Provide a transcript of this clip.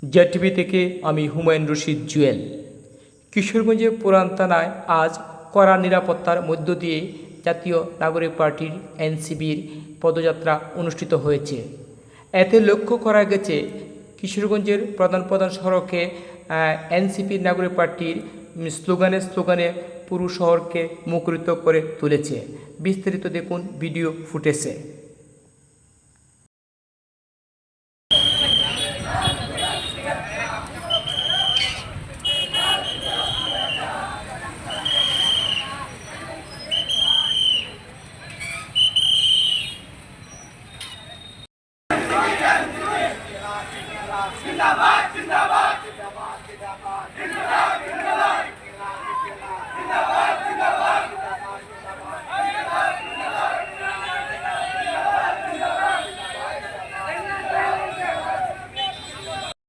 JTV থেকে আমি হুমায়ুন রশিদ জুয়েল। কিশোরগঞ্জের পুরান থানায় আজ কড়া নিরাপত্তার মধ্য দিয়ে জাতীয় নাগরিক পার্টির এনসিপির পদযাত্রা অনুষ্ঠিত হয়েছে। এতে লক্ষ্য করা গেছে কিশোরগঞ্জের প্রধান প্রধান সড়কে এনসিপির নাগরিক পার্টির স্লোগানে পুরো শহরকে মুখরিত করে তুলেছে। বিস্তারিত দেখুন ভিডিও ফুটেজে। জিন্দাবাদ